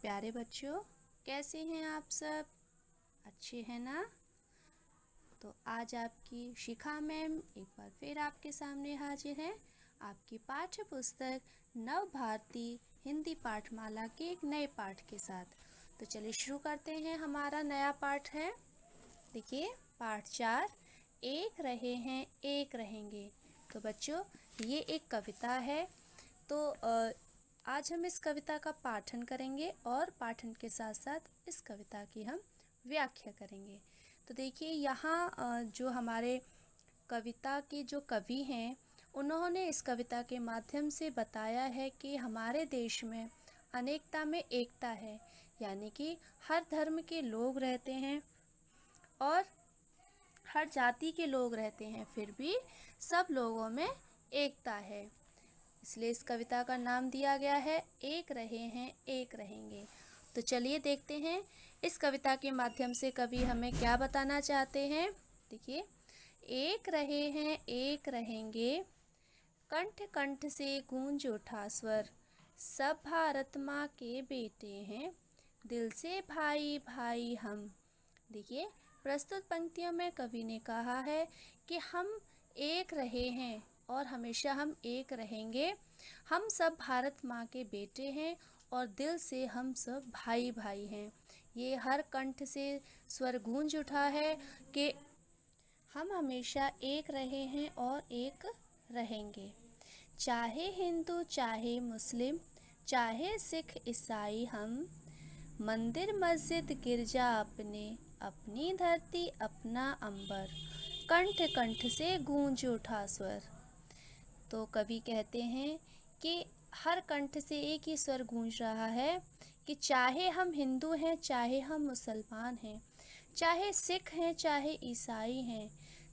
प्यारे बच्चों, कैसे हैं आप सब? अच्छे हैं ना? तो आज आपकी शिखा मैम एक बार फिर आपके सामने हाजिर है आपकी पाठ्य पुस्तक नव भारती हिंदी पाठमाला के एक नए पाठ के साथ। तो चलिए शुरू करते हैं। हमारा नया पाठ है, देखिए पाठ 4, एक रहे हैं एक रहेंगे। तो बच्चों, ये एक कविता है। तो आज हम इस कविता का पाठन करेंगे और पाठन के साथ साथ इस कविता की हम व्याख्या करेंगे। तो देखिए यहाँ जो हमारे कविता के जो कवि हैं, उन्होंने इस कविता के माध्यम से बताया है कि हमारे देश में अनेकता में एकता है, यानी कि हर धर्म के लोग रहते हैं और हर जाति के लोग रहते हैं, फिर भी सब लोगों में एकता है। इसलिए इस कविता का नाम दिया गया है एक रहे हैं एक रहेंगे। तो चलिए देखते हैं इस कविता के माध्यम से कवि हमें क्या बताना चाहते हैं। देखिए, एक रहे हैं एक रहेंगे, कंठ कंठ से गूंज उठा स्वर, सब भारत माँ के बेटे हैं, दिल से भाई भाई हम। देखिए, प्रस्तुत पंक्तियों में कवि ने कहा है कि हम एक रहे हैं और हमेशा हम एक रहेंगे। हम सब भारत माँ के बेटे हैं और दिल से हम सब भाई भाई हैं। ये हर कंठ से स्वर गूंज उठा है कि हम हमेशा एक रहे हैं और एक रहेंगे। चाहे हिंदू चाहे मुस्लिम चाहे सिख ईसाई, हम मंदिर मस्जिद गिरजा अपने, अपनी धरती अपना अंबर, कंठ कंठ से गूंज उठा स्वर। तो कवि कहते हैं कि हर कंठ से एक ही स्वर गूंज रहा है कि चाहे हम हिंदू हैं चाहे हम मुसलमान हैं, चाहे सिख हैं चाहे ईसाई हैं,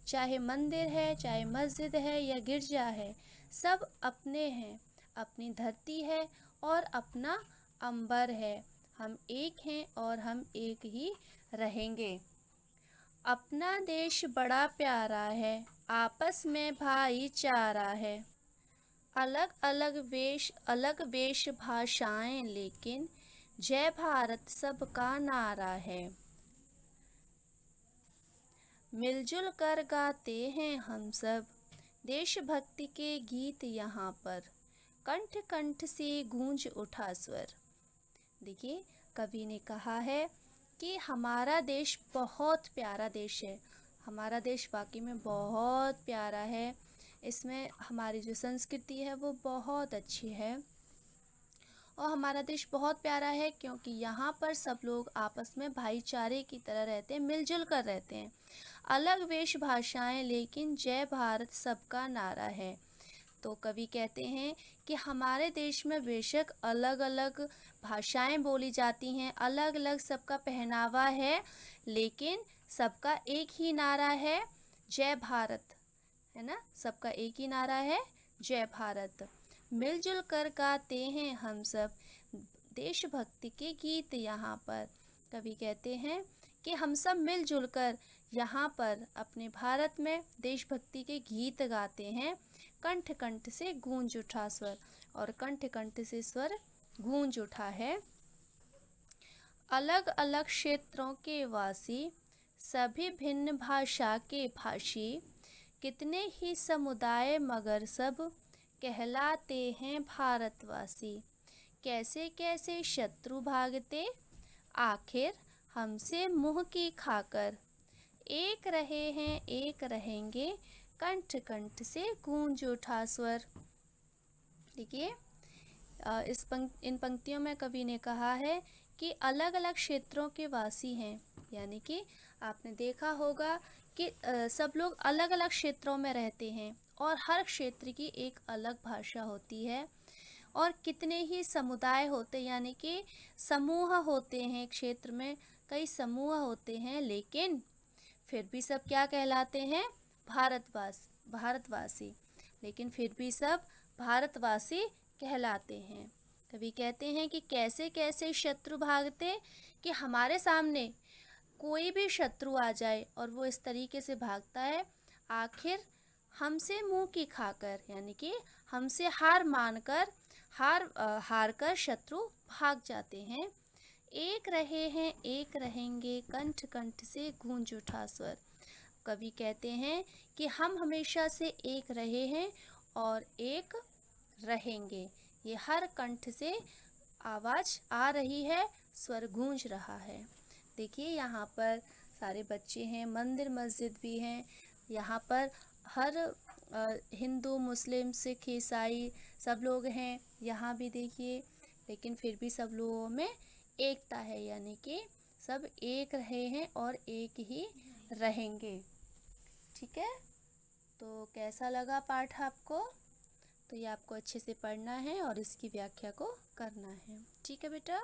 चाहे मंदिर है चाहे मस्जिद है या गिरजा है, सब अपने हैं, अपनी धरती है और अपना अंबर है। हम एक हैं और हम एक ही रहेंगे। अपना देश बड़ा प्यारा है, आपस में भाईचारा है, अलग अलग वेश भाषाएं, लेकिन जय भारत सबका नारा है। मिलजुल कर गाते हैं हम सब देशभक्ति के गीत यहाँ पर, कंठ कंठ से गूंज उठा स्वर। देखिए, कवि ने कहा है कि हमारा देश बहुत प्यारा देश है। हमारा देश वाकई में बहुत प्यारा है। इसमें हमारी जो संस्कृति है वो बहुत अच्छी है और हमारा देश बहुत प्यारा है क्योंकि यहाँ पर सब लोग आपस में भाईचारे की तरह रहते हैं, मिलजुल कर रहते हैं। अलग वेश भाषाएं, लेकिन जय भारत सबका नारा है। तो कवि कहते हैं कि हमारे देश में बेशक अलग अलग भाषाएं बोली जाती हैं, अलग अलग सबका पहनावा है, लेकिन सबका एक ही नारा है, जय भारत, है ना। सबका एक ही नारा है, जय भारत। मिलजुल कर गाते हैं हम सब देशभक्ति के गीत यहाँ पर। कवि कहते हैं कि हम सब मिलजुल कर यहाँ पर अपने भारत में देशभक्ति के गीत गाते हैं। कंठ कंठ से गूंज उठा स्वर, और कंठ कंठ से स्वर गूंज उठा है। अलग अलग क्षेत्रों के वासी, सभी भिन्न भाषा के भाषी, कितने ही समुदाय मगर सब कहलाते हैं भारतवासी। कैसे कैसे शत्रु भागते, आखिर हमसे मुंह की खाकर, एक रहे हैं एक रहेंगे, कंठ कंठ से गूंज उठा स्वर। देखिए, इन पंक्तियों में कवि ने कहा है कि अलग अलग क्षेत्रों के वासी हैं, यानी कि आपने देखा होगा कि सब लोग अलग अलग क्षेत्रों में रहते हैं और हर क्षेत्र की एक अलग भाषा होती है और कितने ही समुदाय होते, यानी कि समूह होते हैं। क्षेत्र में कई समूह होते हैं, लेकिन फिर भी सब क्या कहलाते हैं? भारतवासी। लेकिन फिर भी सब भारतवासी कहलाते हैं। कवि कहते हैं कि कैसे कैसे शत्रु भागते, कि हमारे सामने कोई भी शत्रु आ जाए और वो इस तरीके से भागता है, आखिर हमसे मुंह की खाकर, यानी कि हमसे हार मानकर हार कर शत्रु भाग जाते हैं। एक रहे हैं एक रहेंगे, कंठ कंठ से गूंज उठा स्वर। कवि कहते हैं कि हम हमेशा से एक रहे हैं और एक रहेंगे। ये हर कंठ से आवाज़ आ रही है, स्वर गूंज रहा है। देखिए यहाँ पर सारे बच्चे हैं, मंदिर मस्जिद भी हैं। यहाँ पर हर हिंदू मुस्लिम सिख ईसाई सब लोग हैं यहाँ भी देखिए, लेकिन फिर भी सब लोगों में एकता है, यानी कि सब एक रहे हैं और एक ही रहेंगे। ठीक है, तो कैसा लगा पाठ आपको? तो ये आपको अच्छे से पढ़ना है और इसकी व्याख्या को करना है। ठीक है बेटा।